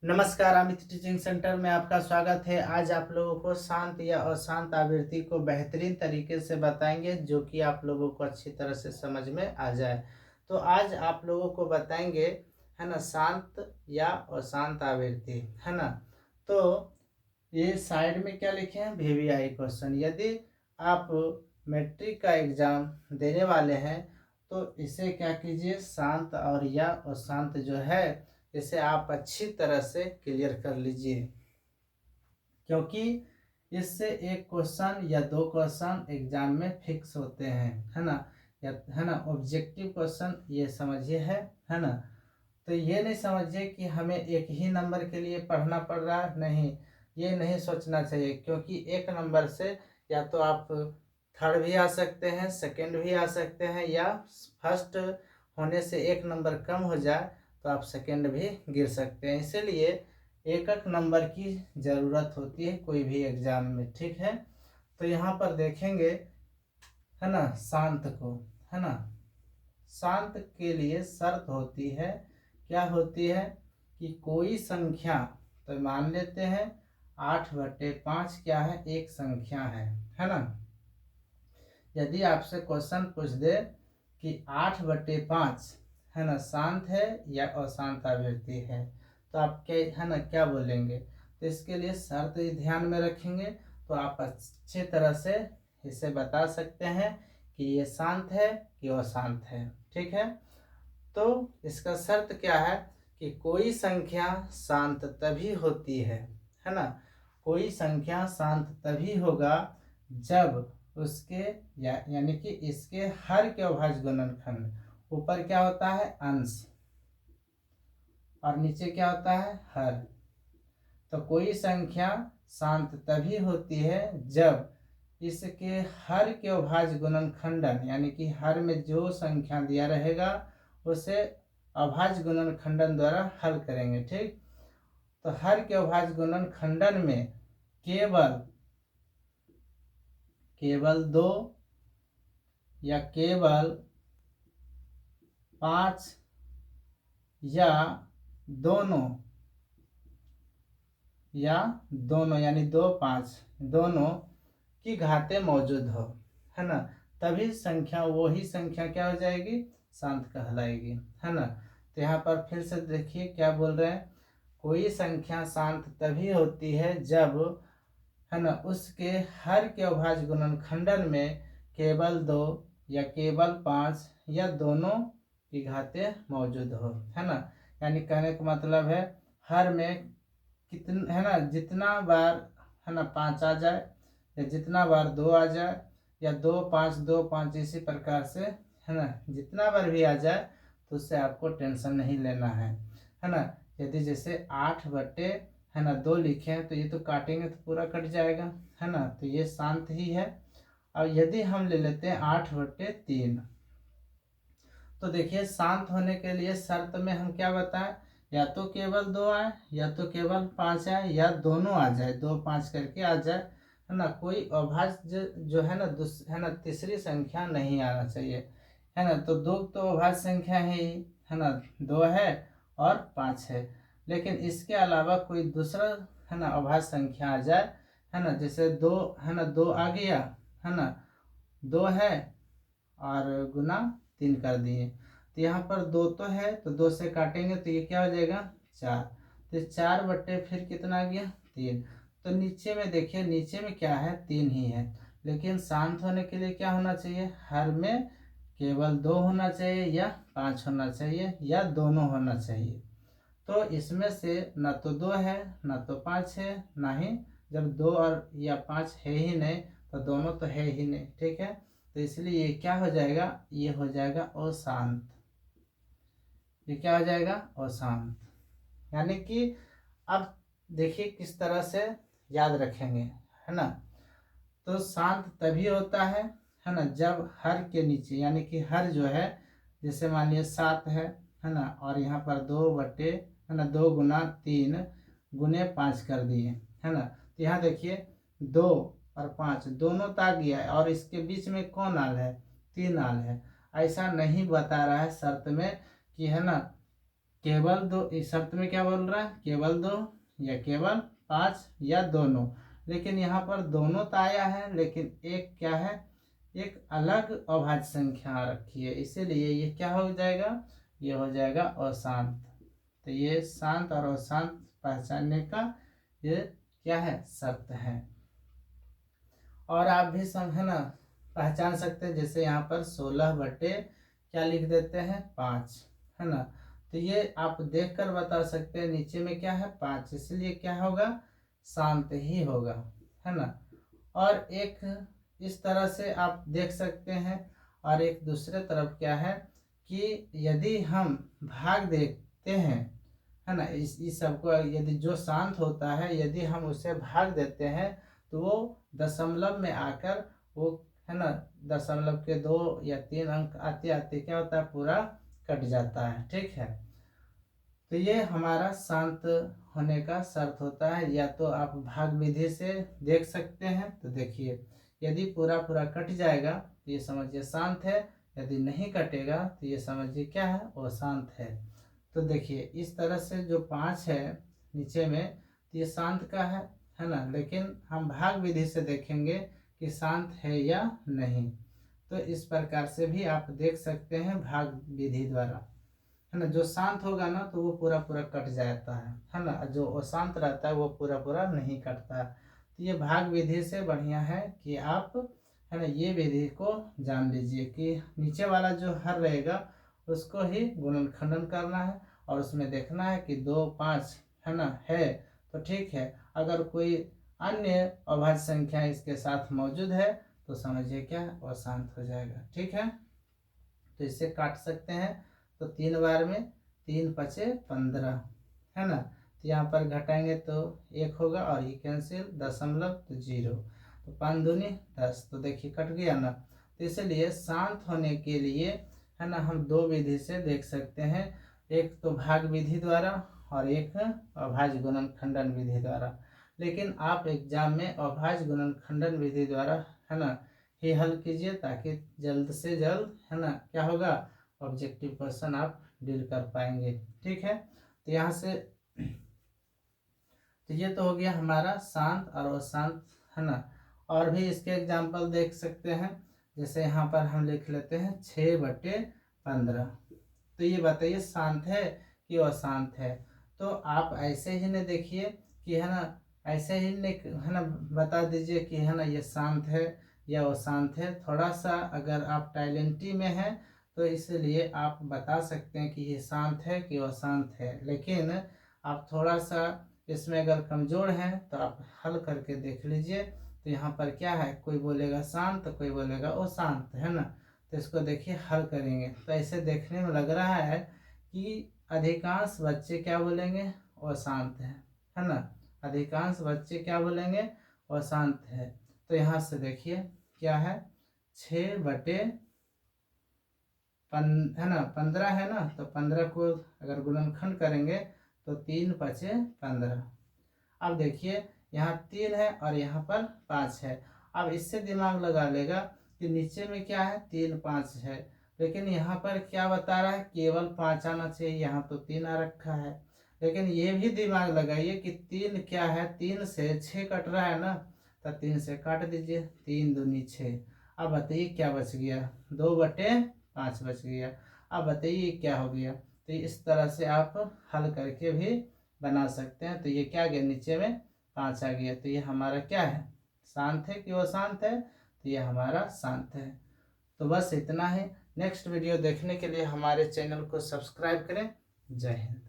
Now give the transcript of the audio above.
नमस्कार, Amit teaching centre में आपका स्वागत है। आज आप लोगों को शांत या अशांत आवृत्ति को बेहतरीन तरीके से बताएंगे, जो कि आप लोगों को अच्छी तरह से समझ में आ जाए। तो आज आप लोगों को बताएंगे, है ना, शांत या अशांत आवृत्ति, है ना। तो ये साइड में क्या लिखे हैं, वीवीआई क्वेश्चन। यदि आप मैट्रिक का एग्जाम देने वाले हैं तो इसे क्या कीजिए, शांत और या अशांत जो है इसे आप अच्छी तरह से क्लियर कर लीजिए, क्योंकि इससे एक क्वेश्चन या दो क्वेश्चन एग्जाम में फिक्स होते हैं, है ना। या है ना, ऑब्जेक्टिव क्वेश्चन ये समझिए है ना। तो ये नहीं समझिए कि हमें एक ही नंबर के लिए पढ़ना पड़ रहा है, नहीं, ये नहीं सोचना चाहिए, क्योंकि एक नंबर से या तो आप थर्ड भी आ सकते हैं, सेकंड भी आ सकते हैं, या फर्स्ट होने से एक नंबर कम हो जाए तो आप सेकंड भी गिर सकते हैं। इसीलिए एक एक नंबर की ज़रूरत होती है कोई भी एग्ज़ाम में, ठीक है। तो यहाँ पर देखेंगे, है ना, शांत को, है ना। शांत के लिए शर्त होती है, क्या होती है कि कोई संख्या, तो मान लेते हैं 8/5 क्या है, एक संख्या है ना। यदि आपसे क्वेश्चन पूछ दे कि 8/5 है ना, शांत है या अशांत आवृत्ति है, तो आप क्या, है ना, क्या बोलेंगे। तो इसके लिए शर्त ध्यान में रखेंगे तो आप अच्छे तरह से इसे बता सकते हैं कि ये शांत है कि अशांत है, ठीक है। तो इसका शर्त क्या है कि कोई संख्या शांत तभी होती है ना। कोई संख्या शांत तभी होगा जब उसके यानी कि इसके हर के अभाज्य गुणनखंड, ऊपर क्या होता है, अंश, और नीचे क्या होता है, हर। तो कोई संख्या शांत तभी होती है जब इसके हर के अभाज्य गुणनखंडन, यानी कि हर में जो संख्या दिया रहेगा उसे अभाज्य गुणनखंडन द्वारा हल करेंगे, ठीक। तो हर के अभाज्य गुणनखंडन में केवल दो या केवल 5 या दोनों यानी 2, 5 दोनों की घातें मौजूद हो, है ना, तभी संख्या, वही संख्या क्या हो जाएगी, शांत कहलाएगी, है ना। तो यहाँ पर फिर से देखिए क्या बोल रहे हैं, कोई संख्या शांत तभी होती है जब, है ना, उसके हर के अभाज्य गुणनखंडन में केवल 2 या केवल 5 या दोनों की घातें मौजूद हो, है ना। यानी कहने का मतलब है हर में कितन, है ना, जितना बार, है ना, 5 आ जाए, या जितना बार 2 आ जाए, या 2 5 2 5, इसी प्रकार से, है ना, जितना बार भी आ जाए तो उससे आपको टेंशन नहीं लेना है ना। यदि जैसे 8/, है ना, 2 लिखे हैं तो ये तो काटेंगे तो पूरा कट जाएगा, है ना, तो ये शांत ही है। और यदि हम ले लेते हैं 8/3, तो देखिए शांत होने के लिए शर्त में हम क्या बताएं, या तो केवल 2 आए, या तो केवल 5 आए, या दोनों आ जाए, 2 5 करके आ जाए, है ना। कोई अभाज्य जो है ना, है ना, तीसरी संख्या नहीं आना चाहिए, है ना। तो 2 तो अभाज्य संख्या है ना, 2 है और 5 है। लेकिन इसके अलावा कोई दूसरा, है ना, अभाज्य संख्या आ जाए, है ना, जैसे 2, है ना, 2 आ गया, है ना, 2 है और गुना 3 कर दिए, तो यहाँ पर 2 तो है, तो 2 से काटेंगे तो ये क्या हो जाएगा, 4। तो 4/, फिर कितना आ गया, 3। तो नीचे में देखिए, नीचे में क्या है, 3 ही है। लेकिन शांत होने के लिए क्या होना चाहिए, हर में केवल 2 होना चाहिए, या 5 होना चाहिए, या दोनों होना चाहिए। तो इसमें से न तो 2 है, न तो 5 है, ना ही, जब 2 और या 5 है ही नहीं तो दोनों तो है ही नहीं, ठीक है। तो इसलिए ये क्या हो जाएगा, ये हो जाएगा अशांत। ये क्या हो जाएगा, अशांत। यानी कि अब देखिए किस तरह से याद रखेंगे, है ना। तो शांत तभी होता है ना, जब हर के नीचे, यानी कि हर जो है, जैसे मान लिया 7 है ना, और यहाँ पर 2/, है ना, 2 गुना 3 गुने 5 कर दिए, है ना। तो यहाँ देखिए 2 और 5 दोनों तो आ गया है, और इसके बीच में कौन आल है, 3 आल है। ऐसा नहीं बता रहा है शर्त में कि, है ना, केवल दो, इस शर्त में क्या बोल रहा है, केवल दो या केवल 5 या दोनों। लेकिन यहाँ पर दोनों तो आया है, लेकिन एक क्या है, एक अलग अभाज्य संख्या रखी है, इसीलिए ये क्या हो जाएगा, ये हो जाएगा अशांत। तो ये शांत और अशांत पहचानने का ये क्या है, शर्त है। और आप भी है ना पहचान सकते हैं, जैसे यहाँ पर 16 बटे क्या लिख देते हैं, 5, है ना। तो ये आप देखकर बता सकते हैं, नीचे में क्या है, 5, इसलिए क्या होगा, शांत ही होगा, है ना। और एक इस तरह से आप देख सकते हैं। और एक दूसरे तरफ क्या है कि यदि हम भाग देखते हैं, है ना, इस सबको यदि जो शांत होता है यदि हम उसे भाग देते हैं तो वो दशमलव में आकर वो, है ना, दशमलव के 2 या 3 अंक आते आते क्या होता है, पूरा कट जाता है, ठीक है। तो ये हमारा शांत होने का शर्त होता है। या तो आप भाग विधि से देख सकते हैं, तो देखिए यदि पूरा पूरा कट जाएगा तो ये समझिए शांत है, यदि नहीं कटेगा तो ये समझिए क्या है, वो शांत है। तो देखिए इस तरह से जो 5 है नीचे में, तो ये शांत का है ना। लेकिन हम भाग विधि से देखेंगे कि शांत है या नहीं। तो इस प्रकार से भी आप देख सकते हैं भाग विधि द्वारा, है ना। जो शांत होगा ना तो वो पूरा पूरा कट जाता है ना। जो अशांत रहता है वो पूरा पूरा नहीं कटता। तो ये भाग विधि से बढ़िया है कि आप, है ना, ये विधि को जान लीजिए कि नीचे वाला जो हर रहेगा उसको ही गुणनखंडन करना है और उसमें देखना है कि 2, 5 है ना है, तो ठीक है। अगर कोई अन्य अभाज्य संख्या इसके साथ मौजूद है तो समझिए क्या अशांत हो जाएगा, ठीक है। तो इसे काट सकते हैं, तो 3 बार में 3 पचे 15, है ना। तो यहाँ पर घटाएंगे तो 1 होगा और ये कैंसिल, दशमलव तो 0, तो 5 दूनी 10, तो देखिए कट गया ना। तो इसलिए शांत होने के लिए, है ना, हम 2 विधि से देख सकते हैं, एक तो भाग विधि द्वारा और एक अभाज्य गुणनखंडन विधि द्वारा। लेकिन आप एग्जाम में अभाज्य गुणनखंडन विधि द्वारा, है ना, ही हल कीजिए, ताकि जल्द से जल्द, है ना, क्या होगा, ऑब्जेक्टिव क्वेश्चन आप डील कर पाएंगे, ठीक है। तो यहाँ से तो ये तो हो गया हमारा शांत और अशांत, है ना। और भी इसके एग्जाम्पल देख सकते हैं, जैसे यहाँ पर हम लिख लेते हैं 6/15। तो ये बताइए शांत है कि अशांत है। तो आप ऐसे ही नहीं देखिए कि, है ना, ऐसे ही नहीं, है ना, बता दीजिए कि, है ना, ये शांत है या अशांत है। थोड़ा सा अगर आप टैलेंटी में हैं तो इसलिए आप बता सकते हैं कि ये शांत है कि अशांत है। लेकिन आप थोड़ा सा इसमें अगर कमज़ोर हैं तो आप हल करके देख लीजिए। तो यहाँ पर क्या है, कोई बोलेगा शांत तो कोई बोलेगा अशांत, है ना। तो इसको देखिए हल करेंगे तो ऐसे देखने में लग रहा है कि अधिकांश बच्चे क्या बोलेंगे, अशांत है ना। अधिकांश बच्चे क्या बोलेंगे, अशांत है। तो यहाँ से देखिए क्या है, 6/15 है ना, 15 है ना। तो 15 को अगर गुणनखंड करेंगे तो 3 पचे 15। अब देखिए यहाँ 3 है और यहाँ पर 5 है। अब इससे दिमाग लगा लेगा कि नीचे में क्या है, 3, 5 है, लेकिन यहाँ पर क्या बता रहा है, केवल 5 आना चाहिए, यहाँ तो 3 आ रखा है। लेकिन ये भी दिमाग लगाइए कि 3 क्या है, 3 से 6 कट रहा है ना, तो 3 से काट दीजिए, 3 दूनी 6। अब बताइए क्या बच गया, 2/5 बच गया। अब बताइए क्या हो गया। तो इस तरह से आप हल करके भी बना सकते हैं। तो ये क्या गया, नीचे में 5 आ गया। तो ये हमारा क्या है, शांत है कि अशांत है, तो ये हमारा शांत है। तो बस इतना है। नेक्स्ट वीडियो देखने के लिए हमारे चैनल को सब्सक्राइब करें। जय हिंद।